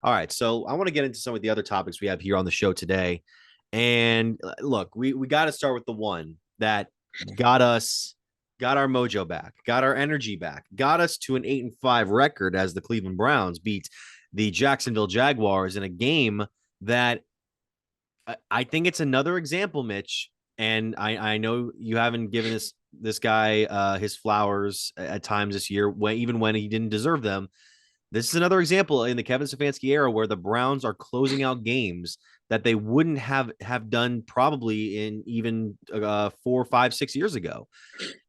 All right, so I want to get into some of the other topics we have here on the show today. And look, we got to start with the one that got us, got our mojo back, got our energy back, got us to an 8-5 record as the Cleveland Browns beat the Jacksonville Jaguars in a game that I think it's another example, Mitch. And I know you haven't given this guy his flowers at times this year, even when he didn't deserve them. This is another example in the Kevin Stefanski era where the Browns are closing out games that they wouldn't have done probably in even 4, 5, 6 years ago.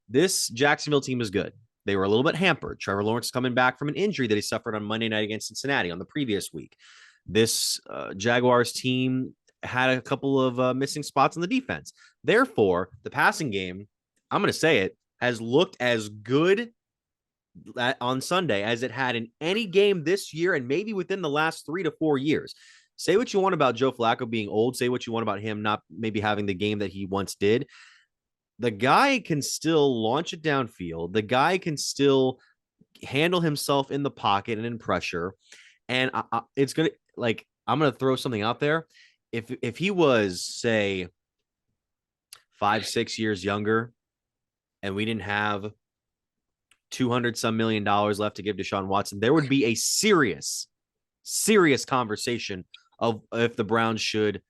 This Jacksonville team is good. They were a little bit hampered. Trevor Lawrence coming back from an injury that he suffered on Monday night against Cincinnati on the previous week. This Jaguars team had a couple of missing spots in the defense. Therefore, the passing game, I'm going to say it, has looked as good on Sunday as it had in any game this year and maybe within the last 3 to 4 years. Say what you want about Joe Flacco being old. Say what you want about him not maybe having the game that he once did. The guy can still launch it downfield. The guy can still handle himself in the pocket and in pressure. And it's gonna like I'm gonna throw something out there. If he was say 5, 6 years younger, and we didn't have 200 some $1 million left to give Deshaun Watson, there would be a serious conversation of if the Browns should,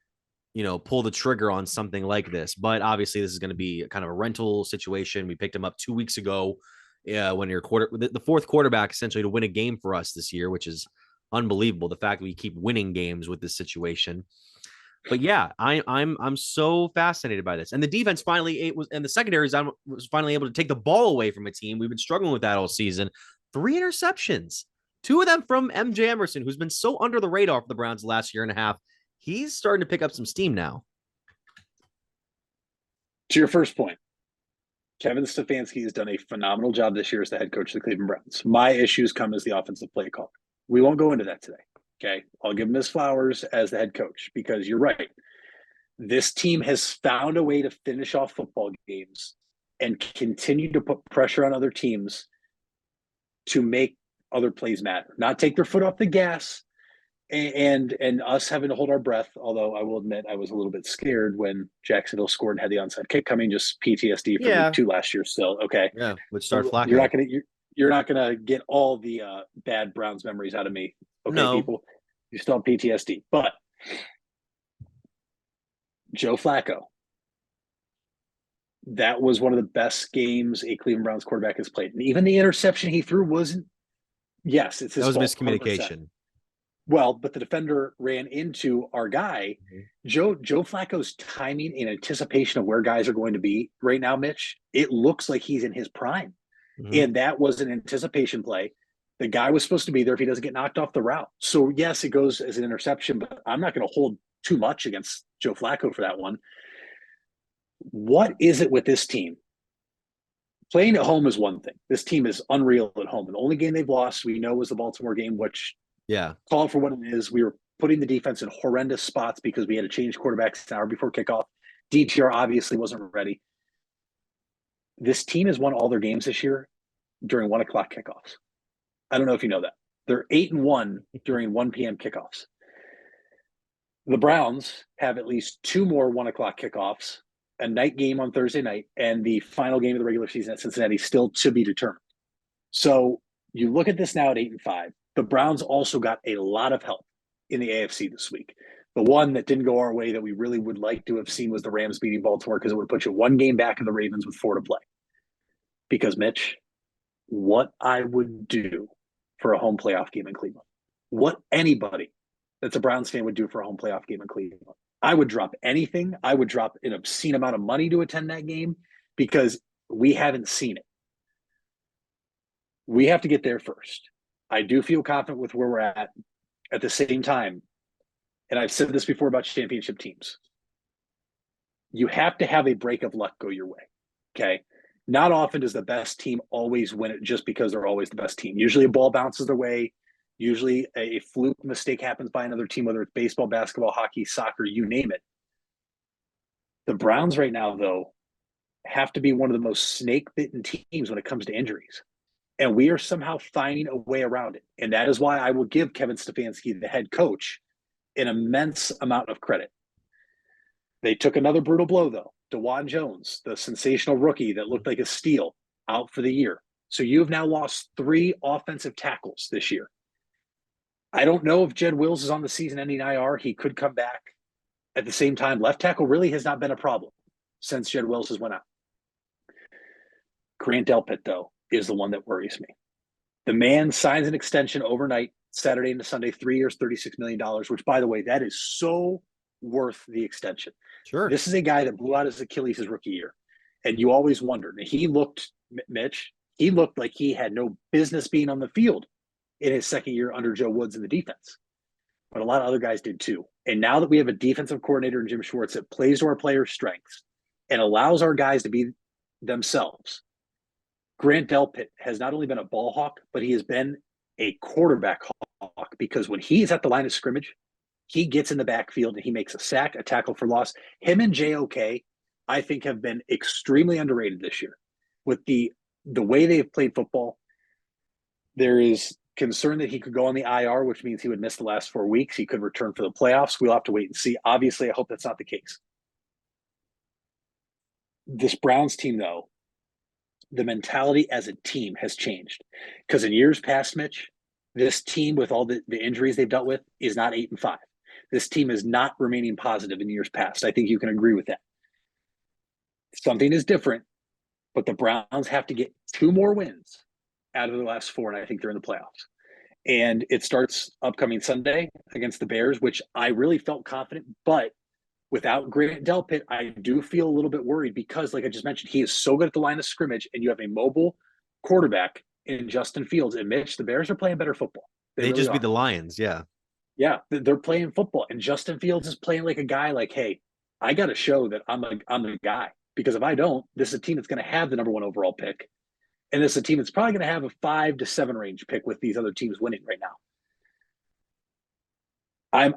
pull the trigger on something like this. But obviously, this is going to be kind of a rental situation. We picked him up 2 weeks ago. When you're the fourth quarterback essentially to win a game for us this year, which is unbelievable. The fact that we keep winning games with this situation. But yeah, I'm so fascinated by this. And the defense and the secondaries was finally able to take the ball away from a team. We've been struggling with that all season. 3 interceptions, two of them from MJ Emerson, who's been so under the radar for the Browns the last year and a half. He's starting to pick up some steam now. To your first point, Kevin Stefanski has done a phenomenal job this year as the head coach of the Cleveland Browns. My issues come as the offensive play caller. We won't go into that today. Okay. I'll give him his flowers as the head coach because you're right. This team has found a way to finish off football games and continue to put pressure on other teams to make other plays matter, not take their foot off the gas, and us having to hold our breath. Although I will admit I was a little bit scared when Jacksonville scored and had the onside kick coming. Just PTSD from week 2 last year. Still okay. Yeah, would start So Flacco. You're not gonna get all the bad Browns memories out of me. Okay, no. People, you still have PTSD, but Joe Flacco. That was one of the best games a Cleveland Browns quarterback has played. And even the interception he threw wasn't, yes, it's his fault. That was fault, miscommunication. 100%. Well, but the defender ran into our guy. Mm-hmm. Joe Flacco's timing and anticipation of where guys are going to be right now, Mitch, it looks like he's in his prime. Mm-hmm. And that was an anticipation play. The guy was supposed to be there if he doesn't get knocked off the route. So, yes, it goes as an interception, but I'm not going to hold too much against Joe Flacco for that one. What is it with this team? Playing at home is one thing. This team is unreal at home. And the only game they've lost, we know, was the Baltimore game, which, call it for what it is. We were putting the defense in horrendous spots because we had to change quarterbacks an hour before kickoff. DTR obviously wasn't ready. This team has won all their games this year during 1 o'clock kickoffs. I don't know if you know that. They're 8-1 during 1 p.m. kickoffs. The Browns have at least 2 more 1 o'clock kickoffs, a night game on Thursday night, and the final game of the regular season at Cincinnati still to be determined. So you look at this now at 8-5. The Browns also got a lot of help in the AFC this week. The one that didn't go our way that we really would like to have seen was the Rams beating Baltimore because it would put you 1 game back of the Ravens with 4 to play. Because, Mitch, what I would do for a home playoff game in Cleveland, what anybody that's a Browns fan would do for a home playoff game in Cleveland, I would drop anything. I would drop an obscene amount of money to attend that game because we haven't seen it. We have to get there first. I do feel confident with where we're at. At the same time, and I've said this before about championship teams, you have to have a break of luck go your way, okay? Not often does the best team always win it just because they're always the best team. Usually a ball bounces their way. Usually a fluke mistake happens by another team, whether it's baseball, basketball, hockey, soccer, you name it. The Browns right now, though, have to be one of the most snake-bitten teams when it comes to injuries. And we are somehow finding a way around it. And that is why I will give Kevin Stefanski, the head coach, an immense amount of credit. They took another brutal blow, though. DeJuan Jones, the sensational rookie that looked like a steal, out for the year. So you have now lost 3 offensive tackles this year. I don't know if Jed Wills is on the season-ending IR. He could come back. At the same time, left tackle really has not been a problem since Jed Wills has went out. Grant Delpit, though, is the one that worries me. The man signs an extension overnight, Saturday into Sunday, 3 years, $36 million, which, by the way, that is so worth the extension. Sure. This is a guy that blew out his Achilles his rookie year. And you always wondered. And he looked, Mitch, he looked like he had no business being on the field in his second year under Joe Woods in the defense. But a lot of other guys did too. And now that we have a defensive coordinator in Jim Schwartz that plays to our players' strengths and allows our guys to be themselves, Grant Delpit has not only been a ball hawk, but he has been a quarterback hawk, because when he's at the line of scrimmage, he gets in the backfield and he makes a sack, a tackle for loss. Him and JOK, I think, have been extremely underrated this year. With the way they've played football, there is concern that he could go on the IR, which means he would miss the last 4 weeks. He could return for the playoffs. We'll have to wait and see. Obviously, I hope that's not the case. This Browns team, though, the mentality as a team has changed. Because in years past, Mitch, this team, with all the injuries they've dealt with, is not 8-5. This team is not remaining positive in years past. I think you can agree with that. Something is different, but the Browns have to get 2 more wins out of the last 4, and I think they're in the playoffs. And it starts upcoming Sunday against the Bears, which I really felt confident. But without Grant Delpit, I do feel a little bit worried because, like I just mentioned, he is so good at the line of scrimmage, and you have a mobile quarterback in Justin Fields. And Mitch, the Bears are playing better football. They really just are. beat the Lions, yeah. Yeah, they're playing football, and Justin Fields is playing like a guy. Like, hey, I got to show that I'm a guy, because if I don't, this is a team that's going to have the number 1 overall pick, and this is a team that's probably going to have a 5 to 7 range pick with these other teams winning right now. I'm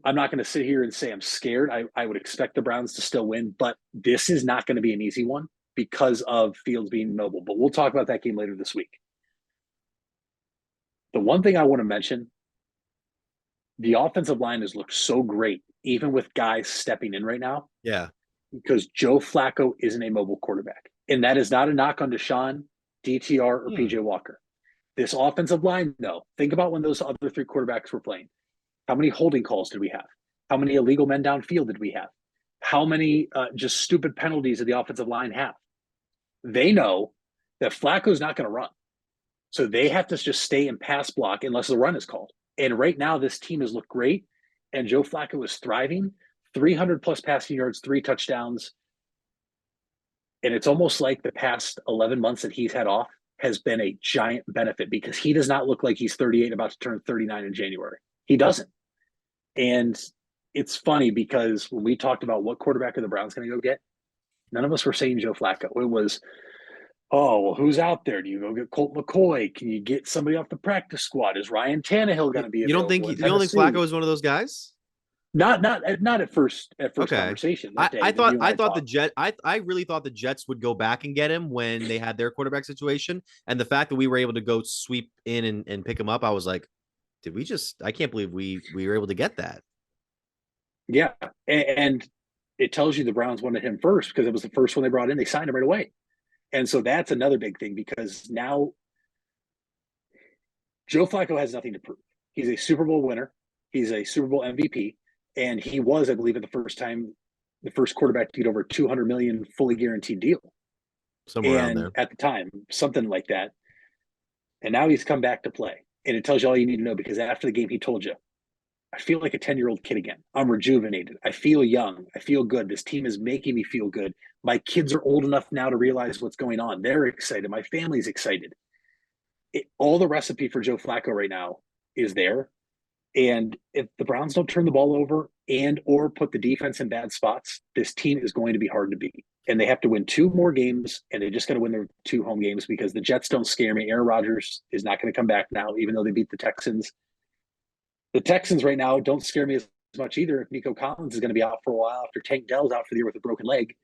not going to sit here and say I'm scared. I would expect the Browns to still win, but this is not going to be an easy one because of Fields being mobile. But we'll talk about that game later this week. The one thing I want to mention, the offensive line has looked so great, even with guys stepping in right now. Yeah. Because Joe Flacco isn't a mobile quarterback. And that is not a knock on Deshaun, DTR, or PJ Walker. This offensive line, though, think about when those other 3 quarterbacks were playing. How many holding calls did we have? How many illegal men downfield did we have? How many just stupid penalties did the offensive line have? They know that Flacco's not going to run. So they have to just stay in pass block unless the run is called. And right now, this team has looked great, and Joe Flacco is thriving. 300-plus passing yards, 3 touchdowns. And it's almost like the past 11 months that he's had off has been a giant benefit, because he does not look like he's 38, about to turn 39 in January. He doesn't. And it's funny because when we talked about what quarterback are the Browns going to go get, none of us were saying Joe Flacco. It was, oh, well, who's out there? Do you go get Colt McCoy? Can you get somebody off the practice squad? Is Ryan Tannehill going to be available? You don't think Flacco is one of those guys? Not at first Okay. conversation. I really thought the Jets would go back and get him when they had their quarterback situation. And the fact that we were able to go sweep in and pick him up, I was like, I can't believe we were able to get that. Yeah. And it tells you the Browns wanted him first because it was the first one they brought in. They signed him right away. And so that's another big thing, because now Joe Flacco has nothing to prove. He's a Super Bowl winner. He's a Super Bowl MVP. And he was, I believe, the first quarterback to get over $200 million fully guaranteed deal. Somewhere around there. At the time, something like that. And now he's come back to play. And it tells you all you need to know, because after the game, he told you, I feel like a 10-year-old kid again. I'm rejuvenated. I feel young. I feel good. This team is making me feel good. My kids are old enough now to realize what's going on. They're excited. My family's excited. All the recipe for Joe Flacco right now is there. And if the Browns don't turn the ball over and or put the defense in bad spots, this team is going to be hard to beat. And they have to win 2 more games, and they just got to win their 2 home games, because the Jets don't scare me. Aaron Rodgers is not going to come back now, even though they beat the Texans. The Texans right now don't scare me as much either. If Nico Collins is going to be out for a while after Tank Dell's out for the year with a broken leg.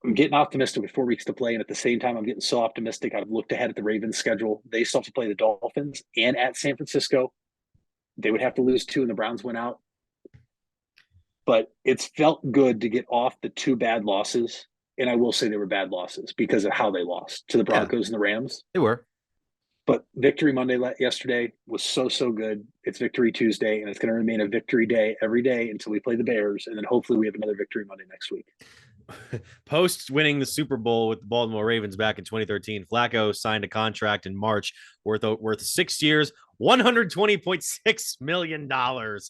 I'm getting optimistic with 4 weeks to play, and at the same time, I'm getting so optimistic. I've looked ahead at the Ravens' schedule. They still have to play the Dolphins and at San Francisco. They would have to lose 2, and the Browns went out. But it's felt good to get off the 2 bad losses, and I will say they were bad losses because of how they lost to the Broncos and the Rams. They were. But victory Monday yesterday was so good. It's victory Tuesday, and it's going to remain a victory day every day until we play the Bears, and then hopefully we have another victory Monday next week. Post winning the Super Bowl with the Baltimore Ravens back in 2013, Flacco signed a contract in March worth 6 years, $120.6 million. The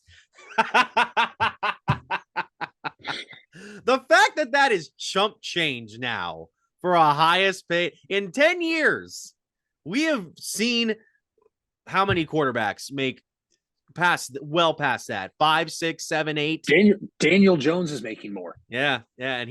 fact that is chump change now for a highest pay in 10 years. We have seen how many quarterbacks make well past that 5, 6, 7, 8. Daniel Jones is making more. Yeah. And